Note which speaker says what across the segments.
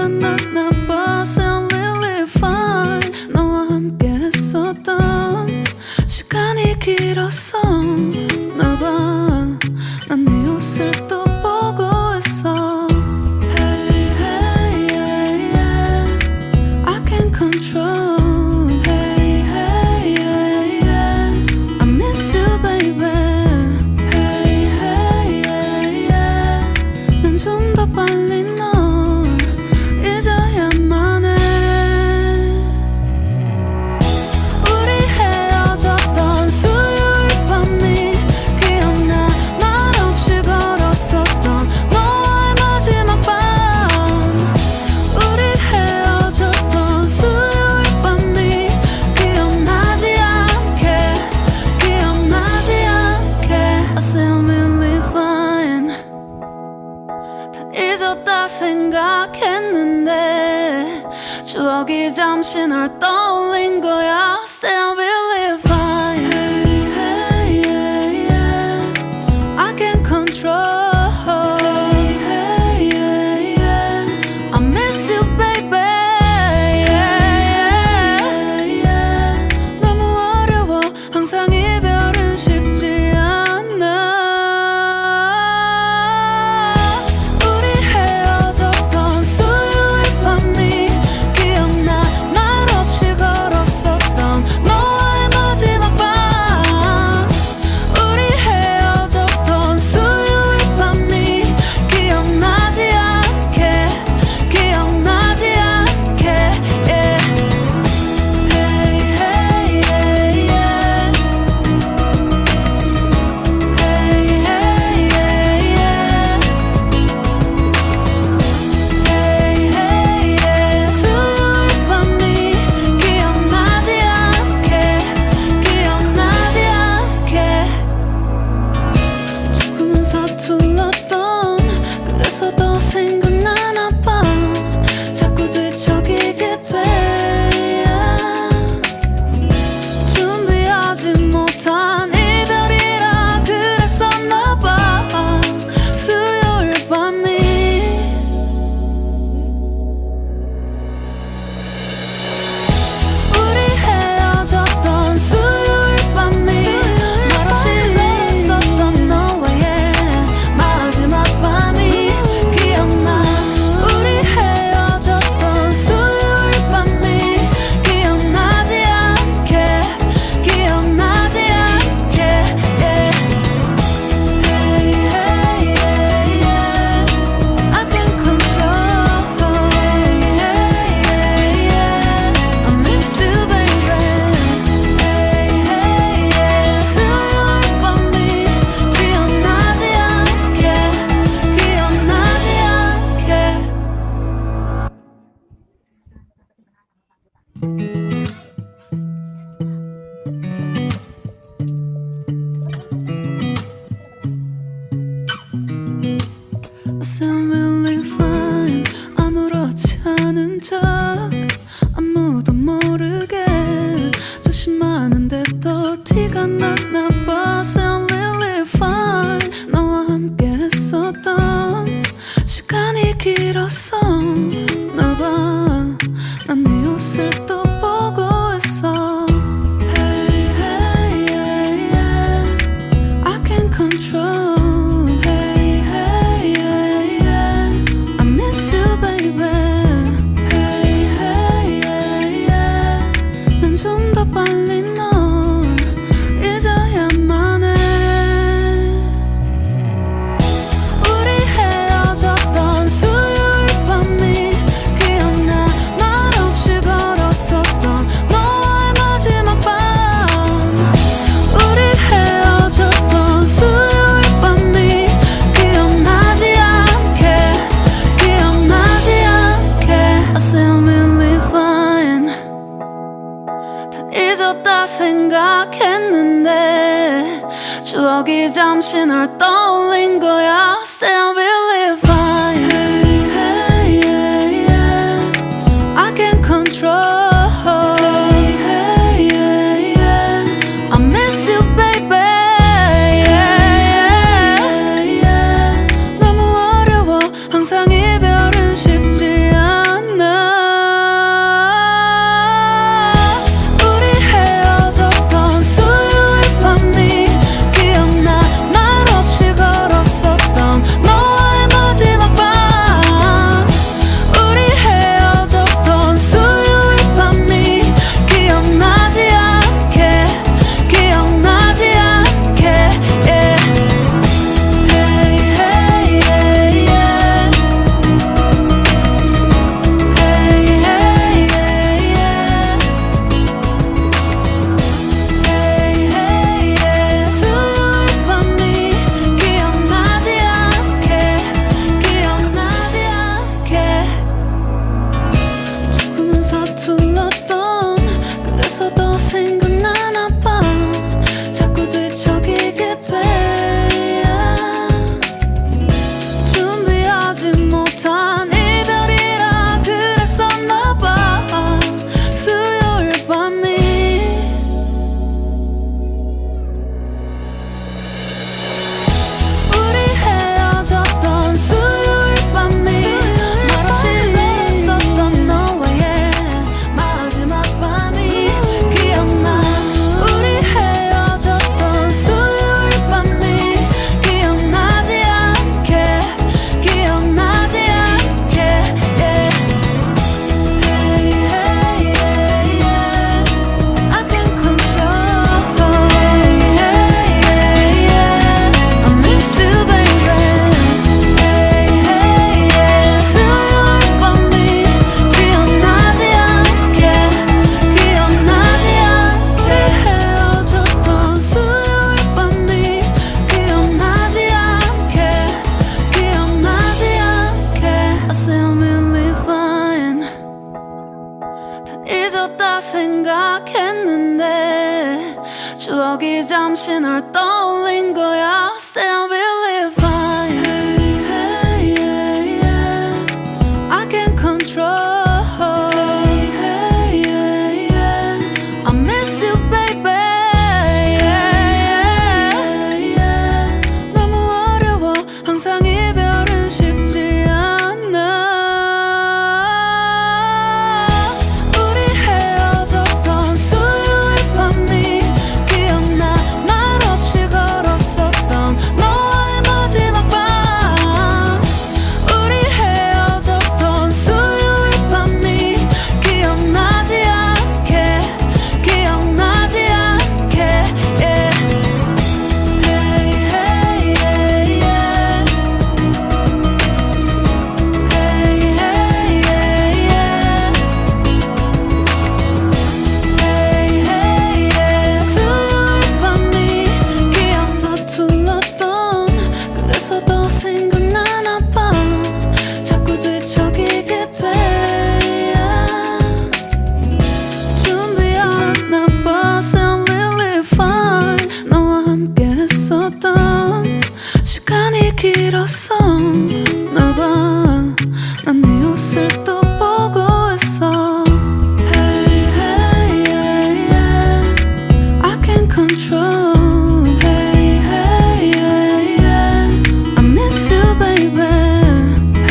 Speaker 1: 티가 났나 봐. Sound really fine. 너와 함께 했었던 시간이 길었어. 나 봐, 난 네 옷을 또 보고 있어. Hey, hey, yeah, yeah. I can't control. Hey, hey, yeah, yeah. I miss you, baby. Hey, hey, yeah, yeah. 난 좀 더 빨리 널 잊어야만 해. 우리 헤어졌던 수요일 밤이 기억나. 말없이 걸었었던 너와의 마지막 밤. 우리 헤어졌던 수요일 밤이 기억나지 않게, 기억나지 않게. I sound really fine. 다 잊었다 생각했는데 추억이 잠시 널 떠올린 거야. Sound really fine. Hey, hey, yeah, yeah. I can't control. Hey, hey, yeah, yeah. I miss you, baby. Yeah, yeah, yeah. 너무 어려워. 항상 이별은 쉽지 않아. 우리 헤어졌던 수요일 밤이 기억나. 말없이 걸었었던 너와의 마지막 밤. 우리 헤어졌던 수요일 밤이 기억나지 않게, 기억나지 않게. Yeah. Hey, hey, yeah, yeah. Hey, hey, yeah, yeah. Hey, hey, yeah. 수요일 밤이 기억나지 않게, 기억나지 않게. 조금은 서툴렀던 그래서 더 생각나나 봐. 자꾸 뒤척이게 돼. 준비하지 못한 이별이라 그랬었나 봐. 수요일 밤이. 우리 헤어졌던 수요일 밤이 말없이 걸었었던 너와의 마지막 밤이 기억나. 우리 헤어졌던 수요일 밤이 기억나지 않게, 기억나지 않게. Yeah. Hey, hey, yeah, yeah. I can't control. Hey, hey, yeah, yeah. I miss you, baby. Hey, hey, yeah. 수요일 밤이 기억나지 않게, 기억나지 않게. I sound really fine. 아무렇지 않은 척 아무도 모르게 조심하는데 또 티가 났나 봐. Sound really fine. 너와 함께 했었던 시간이 길었어. 나 봐, 난 네 옷을 또 보고 있어. Hey, hey, yeah, yeah. I can't control. Hey, hey, yeah, yeah. I miss you, baby. Hey, hey, yeah, yeah. 난 좀 더 빨리 널 잊어야만 해. 우리 헤어졌던 수요일 밤이 기억나. 말없이 걸었었던 너와의 마지막 밤. 우리 헤어졌던 수요일 밤이 기억나지 않게, 기억나지 않게. I sound really fine. 다 잊었다 생각했는데 추억이 잠시 널 떠올린 거야. Sound really fine. Hey, hey, yeah, yeah. I can't control. Hey, hey, yeah, yeah. I miss you, baby. Yeah, yeah, yeah. 너무 어려워. 항상 이별은 쉽지 않아. 잠시 널 떠올린 거야. Say I will live fine. Hey, hey, yeah. I can't control. Hey, hey, yeah. I miss you, baby. Yeah, yeah. 너무 어려워. 항상 이별은 쉽지 않아. 우리 헤어졌던 수요일 밤이 기억나. 말 없이 걸었었던 너와의 마지막 밤. 우리 헤어졌던 수요일 밤이 기억나지 않게, 기억나지 않게. Yeah. Hey, hey, yeah, yeah. Hey, hey, yeah, yeah. Hey, hey, yeah. 수요일 밤이 기억 서툴렀던 그래서 더 생각나나 봐. 자꾸 뒤척이게 돼. 준비하나 봐. Say I'm really fine. 너와 함께 했었던 시간이 길었어. 나 봐. 난 네 옷을 또 보고 있어. Hey, hey, yeah, yeah. I can't control. Hey, hey, yeah, yeah. I miss you, baby.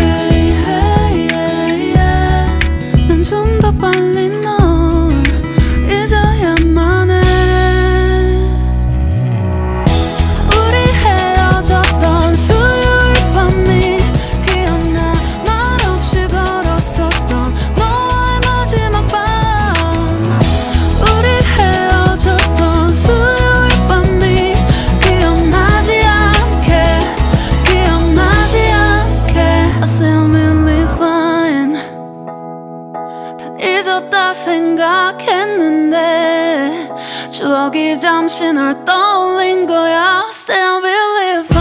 Speaker 1: Hey, hey, yeah, yeah. 난 좀 더 빨리 널 잊어야만 해. 우리 헤어졌던 수요일 밤이 기억나. 말 없이 걸었었던 너와의 마지막 밤. 우리 헤어졌던 수요일 밤이 기억나지 않게, 기억나지 않게. I say I'm really fine. 다 잊었다 생각했는데 추억이 잠시 널 떠올린 거야. Say I will live